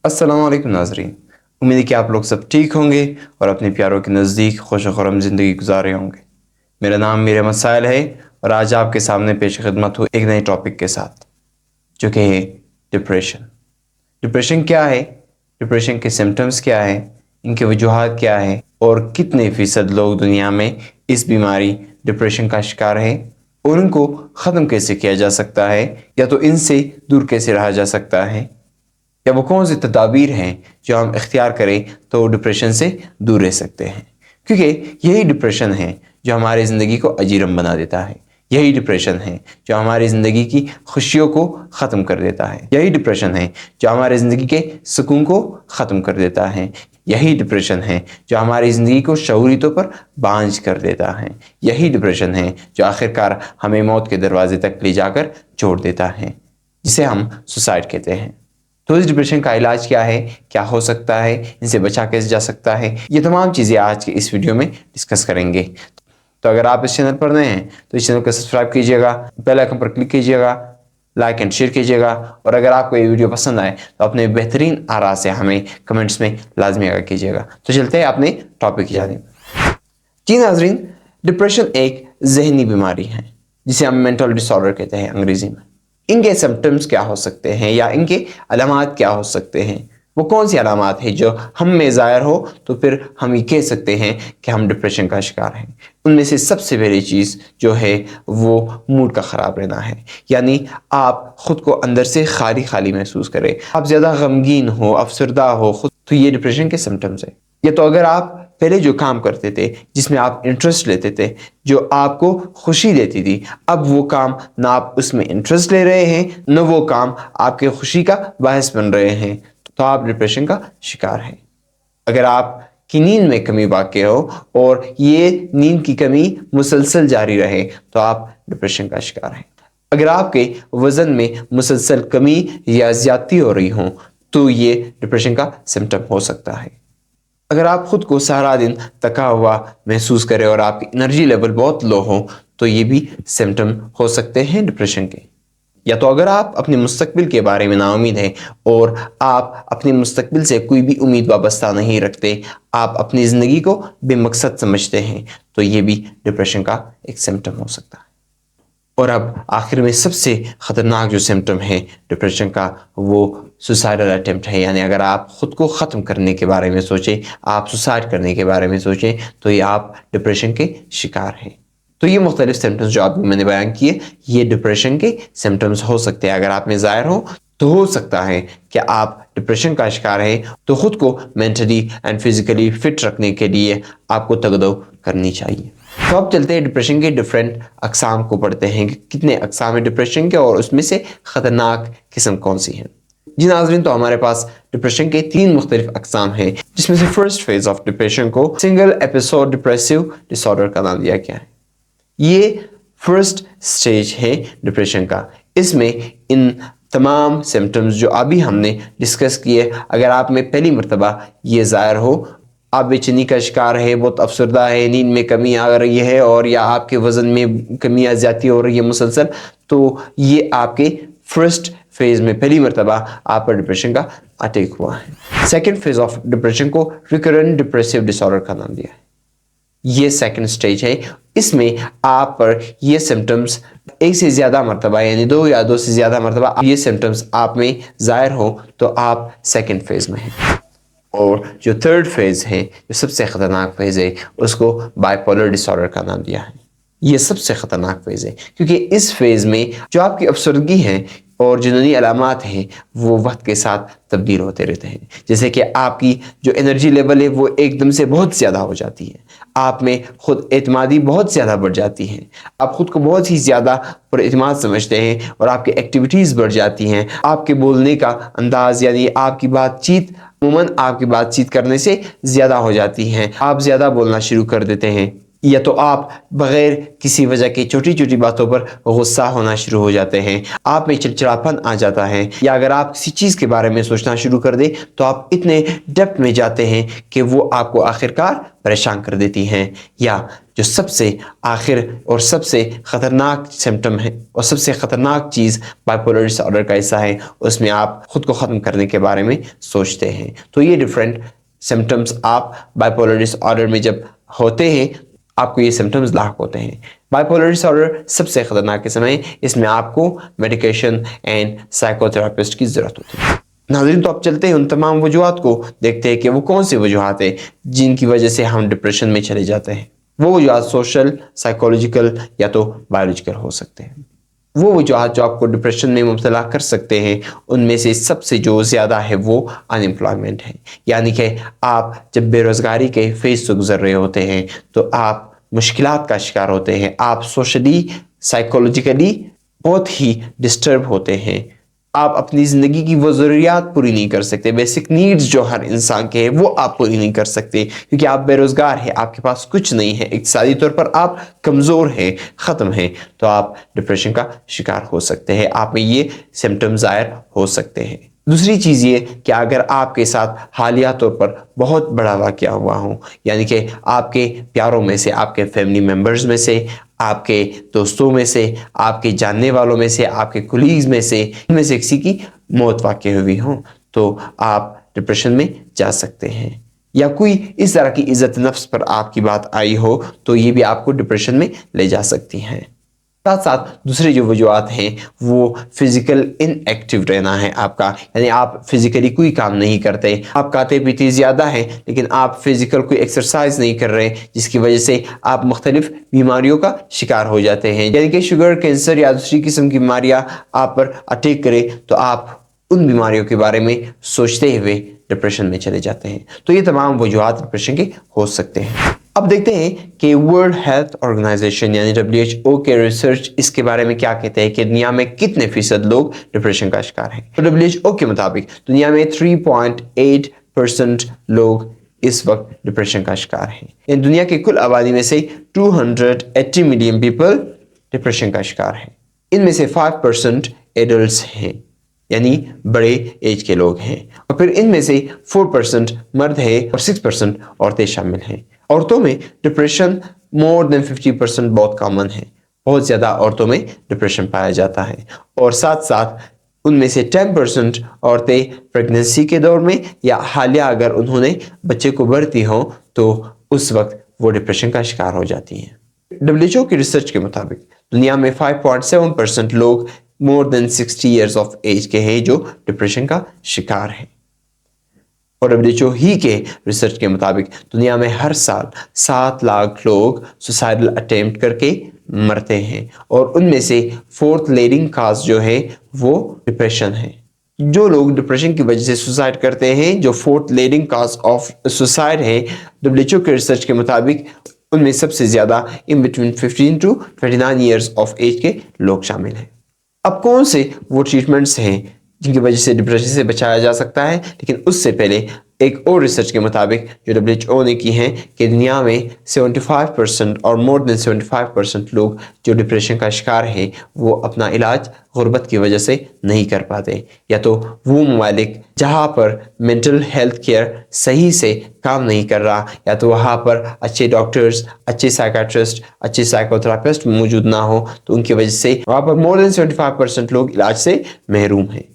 अस्सलाम वालेकुम नाज़रीन। उम्मीद है कि आप लोग सब ठीक होंगे और अपने प्यारों के नज़दीक खुश खुरम ज़िंदगी गुजार रहे होंगे। मेरा नाम मीर अहमद साहिल है और आज आपके सामने पेश खिदमत हूँ एक नए टॉपिक के साथ, जो कि है डिप्रेशन। डिप्रेशन क्या है, डिप्रेशन के सिम्टम्स क्या हैं, इनके वजूहात क्या हैं और कितने फ़ीसद लोग दुनिया में इस बीमारी डिप्रेशन का शिकार हैं और उनको ख़त्म कैसे किया जा सकता है, या तो इनसे दूर कैसे रहा जा सकता है, या वो कौन सी तदाबीर हैं जो हम इख्तियार करें तो डिप्रेशन से दूर रह सकते हैं। क्योंकि यही डिप्रेशन है जो हमारी ज़िंदगी को अजीरम बना देता है, यही डिप्रेशन है जो हमारी ज़िंदगी की खुशियों को ख़त्म कर देता है, यही डिप्रेशन है जो हमारी ज़िंदगी के सुकून को ख़त्म कर देता है, यही डिप्रेशन है जो हमारी ज़िंदगी को शऊरी तौर पर बांझ कर देता है, यही डिप्रेशन है जो आखिरकार हमें मौत के दरवाजे तक ले जाकर छोड़ देता है, जिसे हम सुसाइड कहते हैं। तो इस डिप्रेशन का इलाज क्या है, क्या हो सकता है, इनसे बचा कैसे जा सकता है, ये तमाम चीज़ें आज के इस वीडियो में डिस्कस करेंगे। तो अगर आप इस चैनल पर नए हैं तो इस चैनल को सब्सक्राइब कीजिएगा, बेल आइकन पर क्लिक कीजिएगा, लाइक एंड शेयर कीजिएगा और अगर आपको ये वीडियो पसंद आए तो अपने बेहतरीन आरा से हमें कमेंट्स में लाजमी आगाह कीजिएगा। तो चलते हैं अपने टॉपिक की जानिब। जी नाज़रीन, डिप्रेशन एक जहनी बीमारी है जिसे हम मेंटल डिसऑर्डर कहते हैं अंग्रेज़ी में। इनके सिम्टम्स क्या हो सकते हैं या इनके अलामात क्या हो सकते हैं, वो कौन सी अलामात है जो हम में ज़ाहिर हो तो फिर हम ये कह सकते हैं कि हम डिप्रेशन का शिकार हैं। उनमें से सबसे पहली चीज़ जो है वो मूड का ख़राब रहना है, यानी आप ख़ुद को अंदर से खाली खाली महसूस करें, आप ज़्यादा गमगीन हो, अफसरदा हो खुद, तो ये डिप्रेशन के सिम्टम्स हैं। या तो अगर आप पहले जो काम करते थे, जिसमें आप इंटरेस्ट लेते थे, जो आपको खुशी देती थी, अब वो काम ना आप उसमें इंटरेस्ट ले रहे हैं, न वो काम आपके खुशी का बायस बन रहे हैं, तो आप डिप्रेशन का शिकार हैं। अगर आप की नींद में कमी वाक़ हो और ये नींद की कमी मुसलसल जारी रहे तो आप डिप्रेशन का शिकार हैं। अगर आपके वज़न में मुसलसल कमी या ज़्यादती हो रही हो तो ये डिप्रेशन का सिम्टम हो सकता है। अगर आप खुद को सारा दिन थका हुआ महसूस करें और आपकी एनर्जी लेवल बहुत लो हो तो ये भी सिम्टम हो सकते हैं डिप्रेशन के। या तो अगर आप अपने मुस्तकबिल के बारे में नाउम्मीद हैं और आप अपने मुस्तकबिल से कोई भी उम्मीद वाबस्ता नहीं रखते, आप अपनी ज़िंदगी को बेमकसद समझते हैं, तो ये भी डिप्रेशन का एक सिम्टम हो सकता है। और अब आखिर में सबसे ख़तरनाक जो सिम्टम है डिप्रेशन का वो सुसाइडल अटेम्प्ट है, यानी अगर आप ख़ुद को ख़त्म करने के बारे में सोचें, आप सुसाइड करने के बारे में सोचें तो ये आप डिप्रेशन के शिकार हैं। तो ये मुख्तलिफ सिम्टम्स जो आप मैंने बयान किए ये डिप्रेशन के सिम्टम्स हो सकते हैं। अगर आप में ज़ाहिर हो तो हो सकता है कि आप डिप्रेशन का शिकार हैं, तो ख़ुद को मेंटली एंड फिज़िकली फ़िट रखने के लिए आपको तगदो करनी चाहिए। तो अब चलते हैं डिप्रेशन के डिफरेंट अक़साम को पढ़ते हैं कि कितने अक़साम है डिप्रेशन के और उसमें से ख़तरनाक किस्म कौन सी है। जी नाज़रीन, तो हमारे पास डिप्रेशन के 3 मुख्तलिफ अक़साम हैं, जिसमें से फर्स्ट फेज़ ऑफ डिप्रेशन को सिंगल एपिसोड डिप्रेसिव डिसऑर्डर का नाम दिया गया है। ये फर्स्ट स्टेज है डिप्रेशन का। इसमें इन तमाम सिम्टम्स जो अभी हमने डिस्कस किए, अगर आप में पहली मरतबा ये ज़ाहिर हो, आप बेचैनी का शिकार है, बहुत अफसरदा है, नींद में कमी आ रही है और या आपके वज़न में कमी या ज़्यादती हो रही है मुसलसल, तो ये आपके फर्स्ट फेज़ में पहली मरतबा आप पर डिप्रेशन का अटैक हुआ है। सेकंड फेज़ ऑफ डिप्रेशन को रिकरेंट डिप्रेसिव डिसऑर्डर का नाम दिया है। ये सेकंड स्टेज है। इसमें आप पर ये सिम्टम्स एक से ज़्यादा मरतबा, यानी 2 या 2 से ज़्यादा मरतबा ये सिम्टम्स आप में ज़ाहिर हो तो आप सेकंड फेज़ में हैं। और जो थर्ड फेज़ है, जो सबसे ख़तरनाक फेज़ है, उसको बाइपोलर डिसऑर्डर का नाम दिया है। ये सबसे ख़तरनाक फेज़ है क्योंकि इस फेज़ में जो आपकी अफसरदगी है और जुनूनी अलामात हैं वो वक्त के साथ तब्दील होते रहते हैं। जैसे कि आपकी जो एनर्जी लेवल है वो एकदम से बहुत ज़्यादा हो जाती है, आप में खुद एतमादी बहुत ज़्यादा बढ़ जाती है, आप ख़ुद को बहुत ही ज़्यादा पुरएतमाद समझते हैं और आपकी एक्टिविटीज़ बढ़ जाती हैं। आपके बोलने का अंदाज़, यानी आपकी बातचीत अमूमन आपकी बातचीत करने से ज़्यादा हो जाती हैं, आप ज़्यादा बोलना शुरू कर देते हैं, या तो आप बग़ैर किसी वजह के छोटी छोटी बातों पर गुस्सा होना शुरू हो जाते हैं, आप में चिड़चिड़ापन आ जाता है, या अगर आप किसी चीज़ के बारे में सोचना शुरू कर दें तो आप इतने डेप्थ में जाते हैं कि वो आपको आखिरकार परेशान कर देती हैं, या جو سب سے آخر اور سب سے خطرناک سمٹم ہے اور سب سے خطرناک چیز بائیپولر ڈس آرڈر کا حصہ ہے، اس میں آپ خود کو ختم کرنے کے بارے میں سوچتے ہیں۔ تو یہ ڈفرینٹ سمٹمز آپ بائیپولر ڈس آرڈر میں جب ہوتے ہیں آپ کو یہ سمٹمز لاحق ہوتے ہیں۔ بائیپولر ڈس آرڈر سب سے خطرناک قسم ہے، اس میں آپ کو میڈیکیشن اینڈ سائیکو تھراپسٹ کی ضرورت ہوتی ہے۔ ناظرین، تو اب چلتے ہیں ان تمام وجوہات کو دیکھتے ہیں کہ وہ کون سی وجوہات ہیں جن کی وجہ سے ہم ڈپریشن میں چلے جاتے ہیں۔ وہ وجوہات سوشل، سائیکولوجیکل یا تو بایولوجیکل ہو سکتے ہیں۔ وہ وجوہات جو آپ کو ڈپریشن میں مبتلا کر سکتے ہیں ان میں سے سب سے جو زیادہ ہے وہ ان امپلائمنٹ ہے، یعنی کہ آپ جب بے روزگاری کے فیز سے گزر رہے ہوتے ہیں تو آپ مشکلات کا شکار ہوتے ہیں، آپ سوشلی، سائیکولوجیکلی بہت ہی ڈسٹرب ہوتے ہیں، آپ اپنی زندگی کی وہ ضروریات پوری نہیں کر سکتے، بیسک نیڈز جو ہر انسان کے ہیں وہ آپ پوری نہیں کر سکتے کیونکہ آپ بے روزگار ہیں، آپ کے پاس کچھ نہیں ہے، اقتصادی طور پر آپ کمزور ہیں، ختم ہیں، تو آپ ڈپریشن کا شکار ہو سکتے ہیں، آپ میں یہ سمٹم ظاہر ہو سکتے ہیں۔ دوسری چیز یہ کہ اگر آپ کے ساتھ حالیہ طور پر بہت بڑا واقعہ ہوا ہو، یعنی کہ آپ کے پیاروں میں سے، آپ کے فیملی ممبرز میں سے، آپ کے دوستوں میں سے، آپ کے جاننے والوں میں سے، آپ کے کولیگز میں سے، ان میں سے کسی کی موت واقع ہوئی ہو تو آپ ڈپریشن میں جا سکتے ہیں، یا کوئی اس طرح کی عزت نفس پر آپ کی بات آئی ہو تو یہ بھی آپ کو ڈپریشن میں لے جا سکتی ہیں۔ ساتھ ساتھ دوسرے جو وجوہات ہیں وہ فزیکل ان ایکٹیو رہنا ہے آپ کا، یعنی آپ فزیکلی کوئی کام نہیں کرتے، آپ کھاتے پیتے زیادہ ہیں لیکن آپ فزیکل کوئی ایکسرسائز نہیں کر رہے جس کی وجہ سے آپ مختلف بیماریوں کا شکار ہو جاتے ہیں، یعنی کہ شوگر، کینسر یا دوسری قسم کی بیماریاں آپ پر اٹیک کرے تو آپ ان بیماریوں کے بارے میں سوچتے ہوئے ڈپریشن میں چلے جاتے ہیں۔ تو یہ تمام وجوہات ڈپریشن کے ہو سکتے ہیں۔ اب دیکھتے ہیں کہ ورلڈ ہیلتھ آرگنائزیشن یعنی WHO کے ریسرچ اس کے بارے میں کیا کہتے ہیں کہ دنیا میں کتنے فیصد لوگ ڈپریشن کا شکار ہیں۔ تو WHO کے مطابق دنیا میں 3.8% لوگ اس وقت ڈپریشن کا شکار ہیں، یعنی دنیا کی کل آبادی میں سے 280 ملین پیپل ڈپریشن کا شکار ہیں، ان میں سے 5% ایڈلٹس ہیں یعنی بڑے ایج کے لوگ ہیں، اور پھر ان میں سے 4% مرد ہے اور 6% عورتیں شامل ہیں۔ عورتوں میں ڈپریشن more than 50% بہت کامن ہے، بہت زیادہ عورتوں میں ڈپریشن پایا جاتا ہے، اور ساتھ ساتھ ان میں سے 10% عورتیں پریگننسی کے دور میں یا حالیہ اگر انہوں نے بچے کو بھرتی ہوں تو اس وقت وہ ڈپریشن کا شکار ہو جاتی ہیں۔ WHO کی ریسرچ کے مطابق دنیا میں 5.7% لوگ more than 60 years of age کے ہیں جو ڈپریشن کا شکار ہیں، اور WHO ہی کے ریسرچ کے مطابق دنیا میں ہر سال 7 لاکھ لوگ سوسائڈل اٹیمپٹ کر کے مرتے ہیں، اور ان میں سے 4th لیڈنگ کاز جو ہے وہ ڈپریشن ہے۔ جو لوگ ڈپریشن کی وجہ سے سوسائڈ کرتے ہیں، جو 4th leading cause of suicide ہے، WHO کے ریسرچ کے مطابق ان میں سب سے زیادہ in between 15 to 29 years of age کے لوگ شامل ہیں۔ اب کون سے وہ ٹریٹمنٹس ہیں جن کی وجہ سے ڈپریشن سے بچایا جا سکتا ہے، لیکن اس سے پہلے ایک اور ریسرچ کے مطابق جو WHO نے کی ہے کہ دنیا میں 75% اور more than 75% لوگ جو ڈپریشن کا شکار ہیں وہ اپنا علاج غربت کی وجہ سے نہیں کر پاتے، یا تو وہ ممالک جہاں پر مینٹل ہیلتھ کیئر صحیح سے کام نہیں کر رہا، یا تو وہاں پر اچھے ڈاکٹرز، اچھے سائیکیٹرسٹ، اچھے سائیکو تھراپسٹ موجود نہ ہو، تو ان کی وجہ سے وہاں پر more than 75% لوگ علاج سے محروم ہیں۔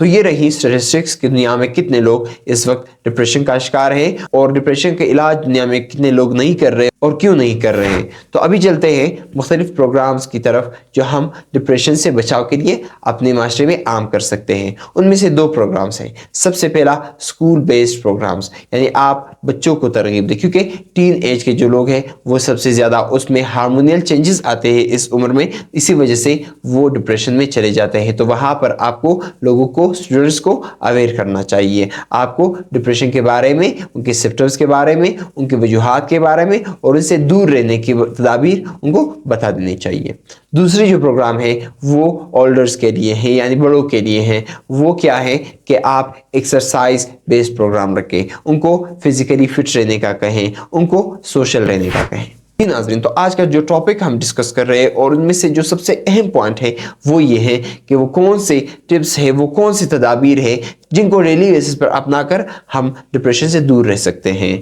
تو یہ رہی اسٹیٹسٹکس کہ دنیا میں کتنے لوگ اس وقت ڈپریشن کا شکار ہیں اور ڈپریشن کا علاج دنیا میں کتنے لوگ نہیں کر رہے اور کیوں نہیں کر رہے ہیں۔ تو ابھی چلتے ہیں مختلف پروگرامز کی طرف جو ہم ڈپریشن سے بچاؤ کے لیے اپنے معاشرے میں عام کر سکتے ہیں۔ ان میں سے 2 پروگرامز ہیں۔ سب سے پہلا اسکول بیسڈ پروگرامز، یعنی آپ بچوں کو ترغیب دیں، کیونکہ ٹین ایج کے جو لوگ ہیں وہ سب سے زیادہ اس میں ہارمونیل چینجز آتے ہیں اس عمر میں، اسی وجہ سے وہ ڈپریشن میں چلے جاتے ہیں۔ تو وہاں پر آپ کو لوگوں کو، اسٹوڈنٹس کو اویئر کرنا چاہیے، آپ کو ڈپریشن کے بارے میں، ان کے سمپٹمز کے بارے میں، ان کے وجوہات کے بارے میں اور ان سے دور رہنے کی تدابیر ان کو بتا دینی چاہیے۔ دوسری جو پروگرام ہے وہ اولڈرز کے لیے ہیں، یعنی بڑوں کے لیے ہیں۔ وہ کیا ہے کہ آپ ایکسرسائز بیسڈ پروگرام رکھیں، ان کو فزیکلی فٹ رہنے کا کہیں، ان کو سوشل رہنے کا کہیں۔ ناظرین، تو آج کا جو ٹاپک ہم ڈسکس کر رہے ہیں اور ان میں سے جو سب سے اہم پوائنٹ ہے وہ یہ ہے کہ وہ کون سے ٹپس ہے، وہ کون سی تدابیر ہے جن کو ڈیلی بیسس پر اپنا کر ہم ڈپریشن سے دور رہ سکتے ہیں۔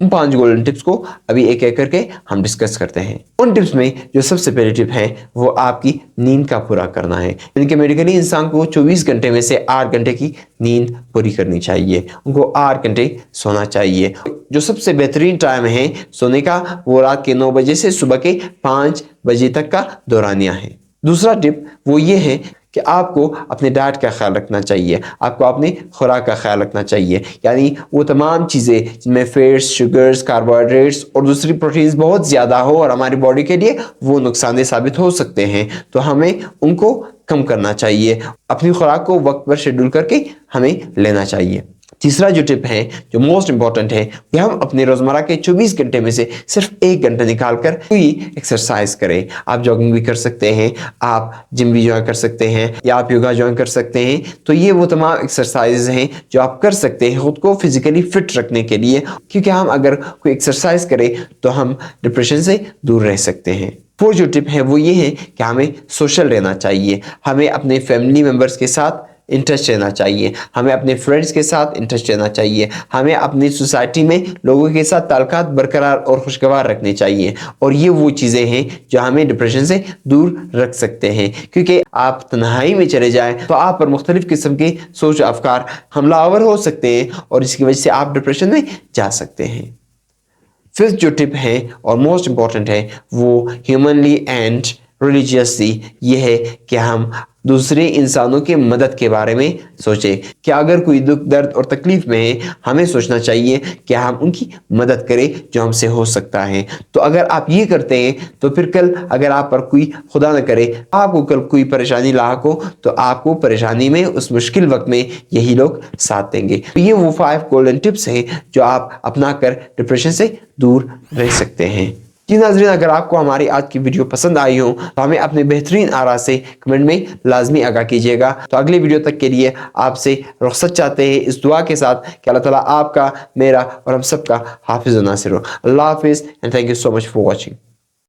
उन 5 गोल्डन टिप्स को अभी एक एक करके हम डिस्कस करते हैं। उन टिप्स में जो सबसे पहली टिप है वो आपकी नींद का पूरा करना है। यानी कि मेडिकली इंसान को 24 घंटे में से 8 घंटे की नींद पूरी करनी चाहिए, उनको 8 घंटे सोना चाहिए। जो सबसे बेहतरीन टाइम है सोने का वो रात के 9 बजे से सुबह के 5 बजे तक का दौरानिया है। दूसरा टिप वो ये है कि आपको अपने डाइट का ख्याल रखना चाहिए, आपको अपनी खुराक का ख्याल रखना चाहिए। यानी वो तमाम चीज़ें जिनमें फैट्स, शुगर्स, कार्बोहाइड्रेट्स और दूसरी प्रोटीन्स बहुत ज़्यादा हो और हमारी बॉडी के लिए वो नुकसानदेह साबित हो सकते हैं, तो हमें उनको कम करना चाहिए। अपनी खुराक को वक्त पर शेड्यूल करके हमें लेना चाहिए। तीसरा जो टिप है जो मोस्ट इंपॉर्टेंट है कि हम अपने रोज़मर्रा के 24 घंटे में से सिर्फ 1 घंटा निकालकर कोई एक्सरसाइज करें। आप जॉगिंग भी कर सकते हैं, आप जिम भी ज्वाइन कर सकते हैं, या आप योगा ज्वाइन कर सकते हैं। तो ये वो तमाम एक्सरसाइज हैं जो आप कर सकते हैं खुद को फिजिकली फिट रखने के लिए, क्योंकि हम अगर कोई एक्सरसाइज करें तो हम डिप्रेशन से दूर रह सकते हैं। फोर्थ जो टिप है वो ये है कि हमें सोशल रहना चाहिए, हमें अपने फैमिली मेम्बर्स के साथ इन टच रहना चाहिए, हमें अपने फ्रेंड्स के साथ इन टच रहना चाहिए, हमें अपनी सोसाइटी में लोगों के साथ ताल्लुकात बरकरार और खुशगवार रखने चाहिए। और ये वो चीज़ें हैं जो हमें डिप्रेशन से दूर रख सकते हैं, क्योंकि आप तन्हाई में चले जाएं तो आप पर मुख्तलिफ किस्म के सोच अफकार हमलावर हो सकते हैं और इसकी वजह से आप डिप्रेशन में जा सकते हैं। फिफ्थ जो टिप है और मोस्ट इम्पॉर्टेंट है वो ह्यूमनली एंड रिलीजियसली ये है कि हम दूसरे इंसानों के मदद के बारे में सोचें कि अगर कोई दुख दर्द और तकलीफ में है हमें सोचना चाहिए कि हम उनकी मदद करें जो हमसे हो सकता है। तो अगर आप ये करते हैं तो फिर कल अगर आप पर कोई खुदा न करे आपको कल कोई परेशानी लाक हो तो आपको परेशानी में उस मुश्किल वक्त में यही लोग साथ देंगे। तो ये वो 5 गोल्डन टिप्स हैं जो आप अपना कर डिप्रेशन से दूर रह सकते हैं। जी नाज़रीन, अगर आपको हमारी आज की वीडियो पसंद आई हो तो हमें अपने बेहतरीन आरा से कमेंट में लाजमी आगाह कीजिएगा। तो अगली वीडियो तक के लिए आपसे रुखसत चाहते हैं इस दुआ के साथ कि अल्लाह ताला आपका, मेरा और हम सबका हाफिज़ व नासिर हो। अल्लाह हाफिज़ and thank you so much for watching.